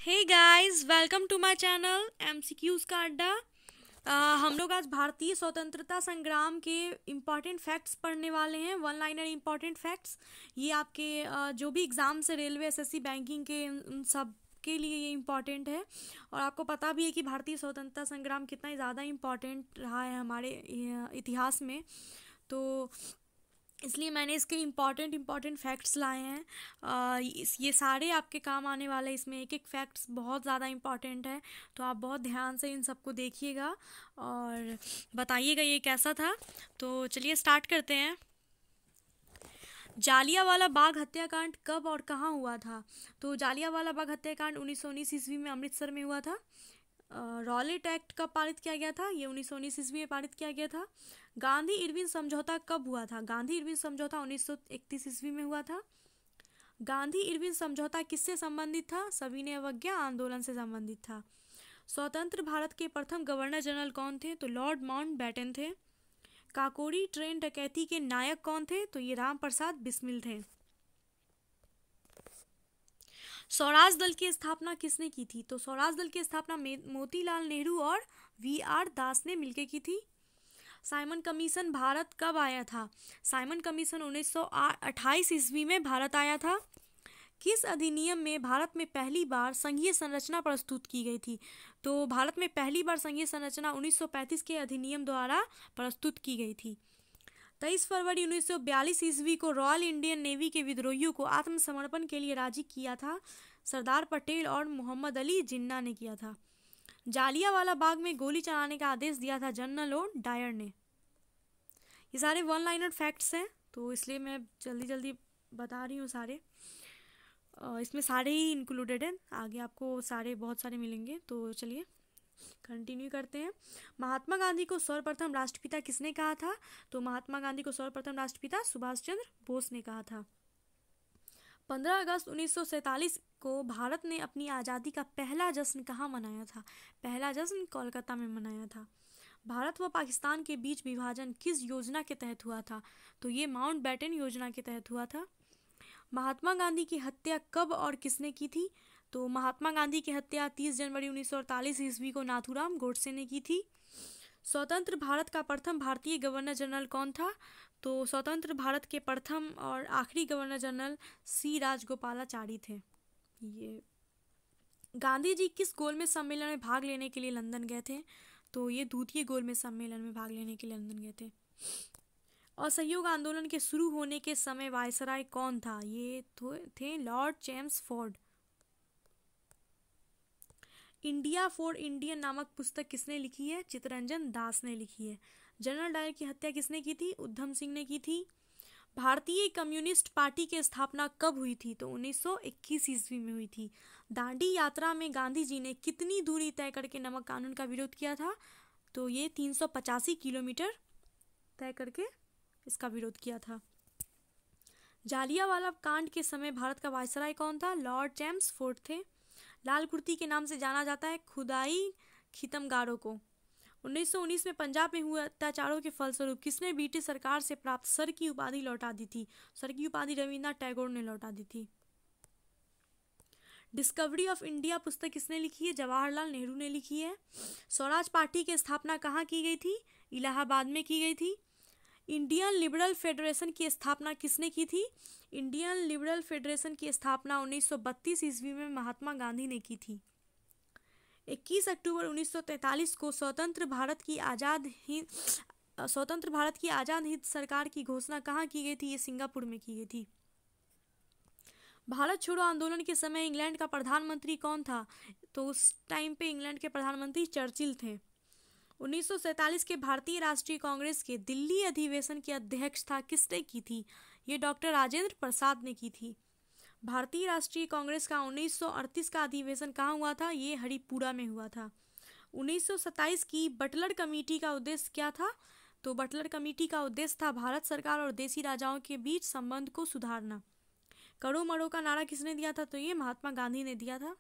Hey guys, welcome to my channel MCQs का अड्डा। हम लोग आज भारतीय स्वतंत्रता संग्राम के इम्पॉर्टेंट फैक्ट्स पढ़ने वाले हैं। One liner important facts. ये आपके जो भी एग्ज़ाम्स है, रेलवे, एसएससी, बैंकिंग के, उन सब के लिए ये इम्पॉर्टेंट है। और आपको पता भी है कि भारतीय स्वतंत्रता संग्राम कितना ज़्यादा इम्पॉर्टेंट रहा है हमारे इतिहास में। तो इसलिए मैंने इसके इम्पॉर्टेंट फैक्ट्स लाए हैं। ये सारे आपके काम आने वाले हैं। इसमें एक एक फैक्ट्स बहुत ज़्यादा इम्पॉर्टेंट है, तो आप बहुत ध्यान से इन सबको देखिएगा और बताइएगा ये कैसा था। तो चलिए स्टार्ट करते हैं। जालियांवाला बाग हत्याकांड कब और कहाँ हुआ था? तो जालियांवाला बाग हत्याकांड 1919 ईस्वी में अमृतसर में हुआ था। रॉलेट एक्ट कब पारित किया गया था? ये 1919 ईस्वी में पारित किया गया था। गांधी इरविन समझौता कब हुआ था? गांधी इरविन समझौता 1931 ईस्वी में हुआ था। गांधी इरविन समझौता किससे संबंधित था? सविनय अवज्ञा आंदोलन से संबंधित था। स्वतंत्र भारत के प्रथम गवर्नर जनरल कौन थे? तो लॉर्ड माउंटबेटन थे। काकोरी ट्रेन डकैती के नायक कौन थे? तो ये राम प्रसाद बिस्मिल थे। स्वराज दल की स्थापना किसने की थी? तो स्वराज दल की स्थापना मोतीलाल नेहरू और वी.आर. दास ने मिलकर की थी। साइमन कमीशन भारत कब आया था? साइमन कमीशन 1928 ईस्वी में भारत आया था। किस अधिनियम में भारत में पहली बार संघीय संरचना प्रस्तुत की गई थी? तो भारत में पहली बार संघीय संरचना 1935 के अधिनियम द्वारा प्रस्तुत की गई थी। 23 फरवरी 1942 ईस्वी को रॉयल इंडियन नेवी के विद्रोहियों को आत्मसमर्पण के लिए राजी किया था। सरदार पटेल और मोहम्मद अली जिन्ना ने किया था। जालियांवाला बाग में गोली चलाने का आदेश दिया था जनरल ओ डायर ने। ये सारे वन लाइनर फैक्ट्स हैं, तो इसलिए मैं जल्दी जल्दी बता रही हूँ सारे। इसमें सारे ही इंक्लूडेड हैं, आगे आपको सारे बहुत सारे मिलेंगे। तो चलिए कंटिन्यू करते हैं। महात्मा गांधी को सर्वप्रथम राष्ट्रपिता किसने कहा था? तो महात्मा गांधी को सर्वप्रथम राष्ट्रपिता सुभाष चंद्र बोस ने कहा था। 15 अगस्त 1947 को भारत ने अपनी आज़ादी का पहला जश्न कहाँ मनाया था? पहला जश्न कोलकाता में मनाया था। भारत व पाकिस्तान के बीच विभाजन किस योजना के तहत हुआ था? तो ये माउंटबेटन योजना के तहत हुआ था। महात्मा गांधी की हत्या कब और किसने की थी? तो महात्मा गांधी की हत्या 30 जनवरी 1948 ईस्वी को नाथूराम गोडसे ने की थी। स्वतंत्र भारत का प्रथम भारतीय गवर्नर जनरल कौन था? तो स्वतंत्र भारत के प्रथम और आखिरी गवर्नर जनरल सी राजगोपालाचारी थे। ये गांधी जी किस गोलमेज सम्मेलन में भाग लेने के लिए लंदन गए थे? तो ये द्वितीय गोलमेज सम्मेलन में भाग लेने के लिए लंदन गए थे। असहयोग आंदोलन के शुरू होने के समय वायसराय कौन था? ये थे Lord Chelmsford. India for Indian नामक पुस्तक किसने लिखी है? चित्तरंजन दास ने लिखी है। जनरल डायर की हत्या किसने की थी? उधम सिंह ने की थी। भारतीय कम्युनिस्ट पार्टी की स्थापना कब हुई थी? तो 1921 ईस्वी में हुई थी। दांडी यात्रा में गांधी जी ने कितनी दूरी तय करके नमक कानून का विरोध किया था? तो ये 385 किलोमीटर तय करके इसका विरोध किया था। जालियांवाला कांड के समय भारत का वायसराय कौन था? लॉर्ड चेम्सफोर्ड थे। लाल कुर्ती के नाम से जाना जाता है खुदाई खितमगारों को। 1919 में पंजाब में हुए अत्याचारों के फलस्वरूप किसने ब्रिटिश सरकार से प्राप्त सर की उपाधि लौटा दी थी? सर की उपाधि रविन्द्रनाथ टैगोर ने लौटा दी थी। डिस्कवरी ऑफ इंडिया पुस्तक किसने लिखी है? जवाहरलाल नेहरू ने लिखी है। स्वराज पार्टी की स्थापना कहाँ की गई थी? इलाहाबाद में की गई थी। इंडियन लिबरल फेडरेशन की स्थापना किसने की थी? इंडियन लिबरल फेडरेशन की स्थापना 1932 ईस्वी में महात्मा गांधी ने की थी। 21 अक्टूबर 1943 को स्वतंत्र भारत की आज़ाद हिंद सरकार की घोषणा कहाँ की गई थी? ये सिंगापुर में की गई थी। भारत छोड़ो आंदोलन के समय इंग्लैंड का प्रधानमंत्री कौन था? तो उस टाइम पे इंग्लैंड के प्रधानमंत्री चर्चिल थे। 1947 के भारतीय राष्ट्रीय कांग्रेस के दिल्ली अधिवेशन की अध्यक्षता किसने की थी? ये डॉक्टर राजेंद्र प्रसाद ने की थी। भारतीय राष्ट्रीय कांग्रेस का 1938 का अधिवेशन कहाँ हुआ था? ये हरिपुरा में हुआ था। 1927 की बटलर कमेटी का उद्देश्य क्या था? तो बटलर कमेटी का उद्देश्य था भारत सरकार और देसी राजाओं के बीच संबंध को सुधारना। करो मरो का नारा किसने दिया था? तो ये महात्मा गांधी ने दिया था।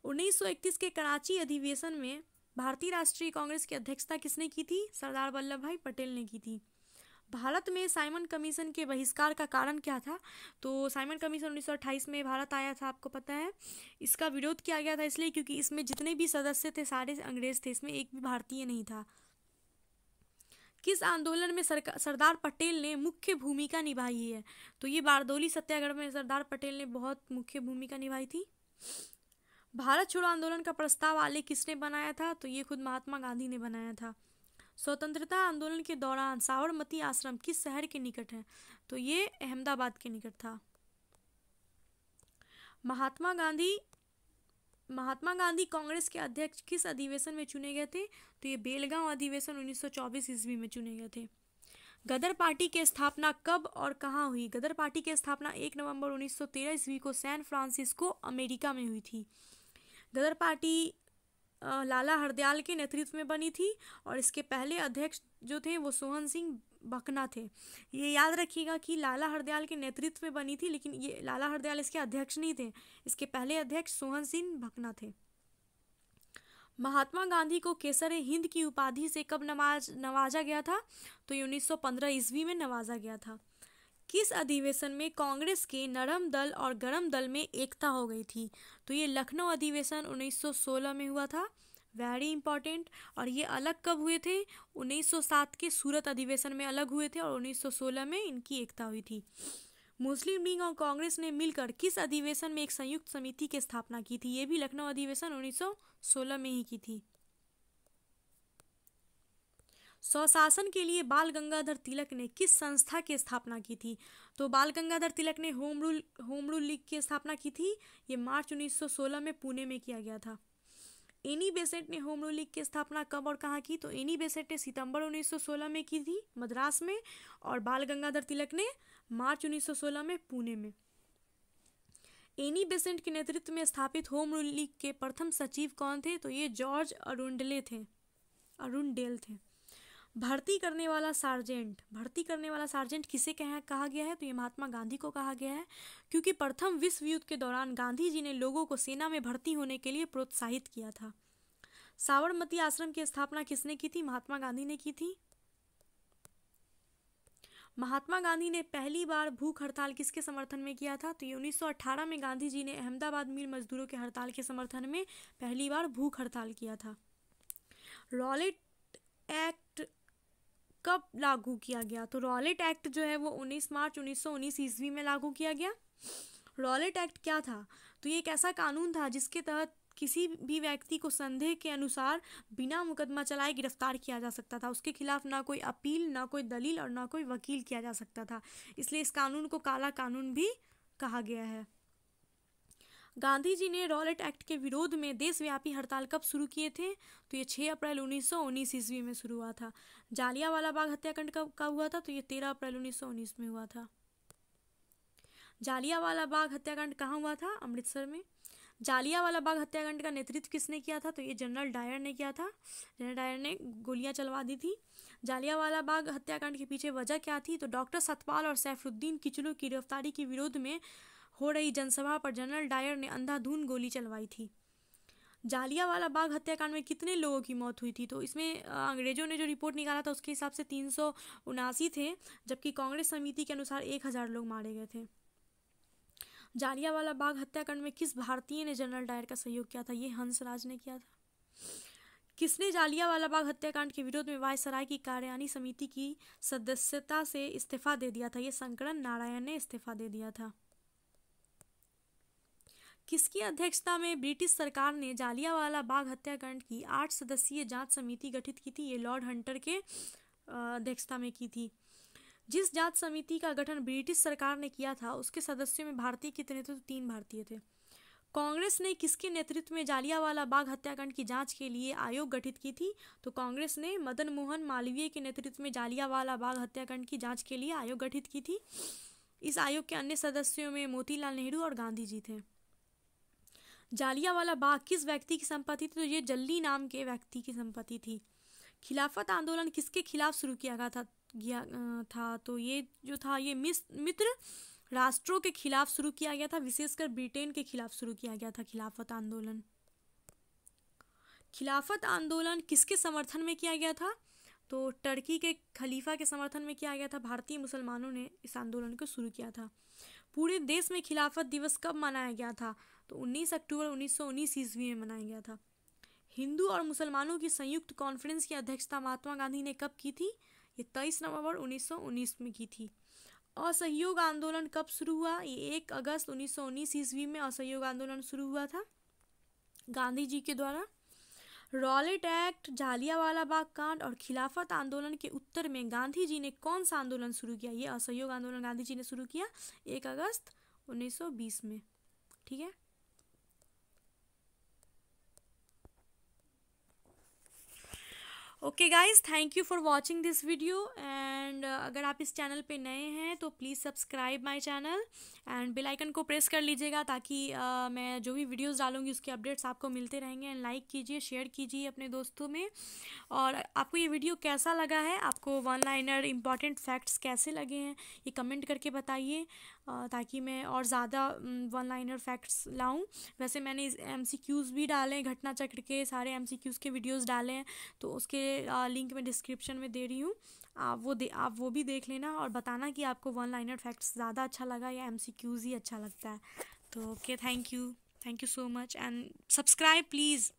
1931 के कराची अधिवेशन में भारतीय राष्ट्रीय कांग्रेस की अध्यक्षता किसने की थी? सरदार वल्लभ भाई पटेल ने की थी। भारत में साइमन कमीशन के बहिष्कार का कारण क्या था? तो साइमन कमीशन 1928 में भारत आया था, आपको पता है। इसका विरोध किया गया था इसलिए क्योंकि इसमें जितने भी सदस्य थे सारे अंग्रेज थे, इसमें एक भी भारतीय नहीं था। किस आंदोलन में सरदार पटेल ने मुख्य भूमिका निभाई है? तो ये बारदौली सत्याग्रह में सरदार पटेल ने बहुत मुख्य भूमिका निभाई थी। भारत छोड़ो आंदोलन का प्रस्ताव आलेख किसने बनाया था? तो ये खुद महात्मा गांधी ने बनाया था। स्वतंत्रता आंदोलन के दौरान साबरमती आश्रम किस शहर के निकट है? तो ये अहमदाबाद के निकट था। महात्मा गांधी कांग्रेस के अध्यक्ष किस अधिवेशन में चुने गए थे? तो ये बेलगांव अधिवेशन 1924 ईस्वी में चुने गए थे। गदर पार्टी की स्थापना कब और कहाँ हुई? गदर पार्टी की स्थापना 1 नवंबर 1913 ईस्वी को सैन फ्रांसिस्को, अमेरिका में हुई थी। गदर पार्टी लाला हरदयाल के नेतृत्व में बनी थी और इसके पहले अध्यक्ष जो थे वो सोहन सिंह भकना थे। ये याद रखिएगा कि लाला हरदयाल के नेतृत्व में बनी थी, लेकिन ये लाला हरदयाल इसके अध्यक्ष नहीं थे, इसके पहले अध्यक्ष सोहन सिंह भकना थे। महात्मा गांधी को केसर हिंद की उपाधि से कब नवाजा गया था? तो ये 1915 ईस्वी में नवाजा गया था। किस अधिवेशन में कांग्रेस के नरम दल और गरम दल में एकता हो गई थी? तो ये लखनऊ अधिवेशन 1916 में हुआ था, वेरी इंपॉर्टेंट। और ये अलग कब हुए थे? 1907 के सूरत अधिवेशन में अलग हुए थे और 1916 में इनकी एकता हुई थी। मुस्लिम लीग और कांग्रेस ने मिलकर किस अधिवेशन में एक संयुक्त समिति की स्थापना की थी? ये भी लखनऊ अधिवेशन 1916 में ही की थी। स्वशासन के लिए बाल गंगाधर तिलक ने किस संस्था की स्थापना की थी? तो बाल गंगाधर तिलक ने होम रूल लीग की स्थापना की थी। ये मार्च 1916 में पुणे में किया गया था। एनी बेसेंट ने होम रूल लीग की स्थापना कब और कहाँ की? तो एनी बेसेंट ने सितंबर 1916 में की थी मद्रास में, और बाल गंगाधर तिलक ने मार्च 1916 में पुणे में। एनी बेसेंट के नेतृत्व में स्थापित होम रूल लीग के प्रथम सचिव कौन थे? तो ये जॉर्ज अरुंडेल थे। भर्ती करने वाला सार्जेंट किसे कहा गया है? तो ये महात्मा गांधी को कहा गया है, क्योंकि प्रथम विश्व युद्ध के दौरान गांधी जी ने लोगों को सेना में भर्ती होने के लिए प्रोत्साहित किया था। साबरमती आश्रम की स्थापना किसने की थी? महात्मा गांधी ने की थी। महात्मा गांधी ने पहली बार भूख हड़ताल किसके समर्थन में किया था? तो ये 1918 में गांधी जी ने अहमदाबाद मिल मजदूरों के हड़ताल के समर्थन में पहली बार भूख हड़ताल किया था। रॉलेट एक्ट कब लागू किया गया? तो रॉलेट एक्ट जो है वो 19 मार्च 1919 ईस्वी में लागू किया गया। रॉलेट एक्ट क्या था? तो ये एक ऐसा कानून था जिसके तहत किसी भी व्यक्ति को संदेह के अनुसार बिना मुकदमा चलाए गिरफ्तार किया जा सकता था। उसके खिलाफ ना कोई अपील, ना कोई दलील और ना कोई वकील किया जा सकता था। इसलिए इस कानून को काला कानून भी कहा गया है। गांधी जी ने रॉलेट एक्ट के विरोध में देशव्यापी हड़ताल कब शुरू किए थे? तो ये 6 अप्रैल 1919 ईस्वी में शुरू हुआ था। जालियांवाला बाग हत्याकांड कब हुआ था? तो ये 13 अप्रैल 1919 में हुआ था। जालियांवाला बाग हत्याकांड कहाँ हुआ था? अमृतसर में। जालियांवाला बाग हत्याकांड का नेतृत्व किसने किया था? तो ये जनरल डायर ने किया था। जनरल डायर ने गोलियां चलवा दी थी। जालियांवाला बाग हत्याकांड के पीछे वजह क्या थी? तो डॉक्टर सतपाल और सैफुद्दीन किचलू की गिरफ्तारी के विरोध में हो रही जनसभा पर जनरल डायर ने अंधाधुंध गोली चलवाई थी। जालियांवाला बाग हत्याकांड में कितने लोगों की मौत हुई थी? तो इसमें अंग्रेजों ने जो रिपोर्ट निकाला था उसके हिसाब से 379 थे, जबकि कांग्रेस समिति के अनुसार 1000 लोग मारे गए थे। जालियांवाला बाग हत्याकांड में किस भारतीय ने जनरल डायर का सहयोग किया था? ये हंसराज ने किया था। किसने जालियांवाला बाग हत्याकांड के विरोध में वायसराय की कार्यकारिणी समिति की सदस्यता से इस्तीफा दे दिया था? ये शंकरन नारायण ने इस्तीफा दे दिया था। किसकी अध्यक्षता में ब्रिटिश सरकार ने जालियांवाला बाग हत्याकांड की 8 सदस्यीय जांच समिति गठित की थी? ये लॉर्ड हंटर के अध्यक्षता में की थी। जिस जांच समिति का गठन ब्रिटिश सरकार ने किया था उसके सदस्यों में भारतीय कितने थे? तो 3 भारतीय थे। कांग्रेस ने किसके नेतृत्व में जालियांवाला बाग हत्याकांड की जांच के लिए आयोग गठित की थी? तो कांग्रेस ने मदन मोहन मालवीय के नेतृत्व में जालियांवाला बाग हत्याकांड की जांच के लिए आयोग गठित की थी। इस आयोग के अन्य सदस्यों में मोतीलाल नेहरू और गांधी जी थे। जालियांवाला बाग किस व्यक्ति की संपत्ति थी? तो ये जल्दी नाम के व्यक्ति की संपत्ति थी। खिलाफत आंदोलन किसके खिलाफ शुरू किया गया था? तो ये जो था ये मित्र राष्ट्रों के खिलाफ शुरू किया गया था, विशेषकर ब्रिटेन के खिलाफ शुरू किया गया था खिलाफत आंदोलन। खिलाफत आंदोलन किसके समर्थन में किया गया था? तो टर्की के खलीफा के समर्थन में किया गया था। भारतीय मुसलमानों ने इस आंदोलन को शुरू किया था। पूरे देश में खिलाफत दिवस कब मनाया गया था? तो 19 अक्टूबर 1919 ईस्वी में मनाया गया था। हिंदू और मुसलमानों की संयुक्त कॉन्फ्रेंस की अध्यक्षता महात्मा गांधी ने कब की थी? ये 23 नवंबर 1919 में की थी। असहयोग आंदोलन कब शुरू हुआ? ये 1 अगस्त 1919 ईस्वी में असहयोग आंदोलन शुरू हुआ था गांधी जी के द्वारा। रॉलेट एक्ट, जालियांवाला बाग कांड और खिलाफत आंदोलन के उत्तर में गांधी जी ने कौन सा आंदोलन शुरू किया? ये असहयोग आंदोलन गांधी जी ने शुरू किया 1 अगस्त 1920 में। ठीक है। Okay guys, thank you for watching this video. And अगर आप इस चैनल पे नए हैं तो please subscribe my channel and bell icon को प्रेस कर लीजिएगा, ताकि मैं जो भी वीडियोस डालूंगी उसके अपडेट्स आपको मिलते रहेंगे। एंड लाइक कीजिए, शेयर कीजिए अपने दोस्तों में। और आपको ये वीडियो कैसा लगा है, आपको वन लाइनर इंपॉर्टेंट फैक्ट्स कैसे लगे हैं, ये कमेंट करके बताइए, ताकि मैं और ज़्यादा वन लाइनर फैक्ट्स लाऊं। वैसे मैंने MCQs भी डाले हैं, घटना चक्र के सारे MCQs के वीडियोस डाले हैं, तो उसके लिंक मैं डिस्क्रिप्शन में दे रही हूँ। आप वो भी देख लेना और बताना कि आपको वन लाइनर फैक्ट्स ज़्यादा अच्छा लगा या MCQs ही अच्छा लगता है। तो okay, thank you so much and subscribe please.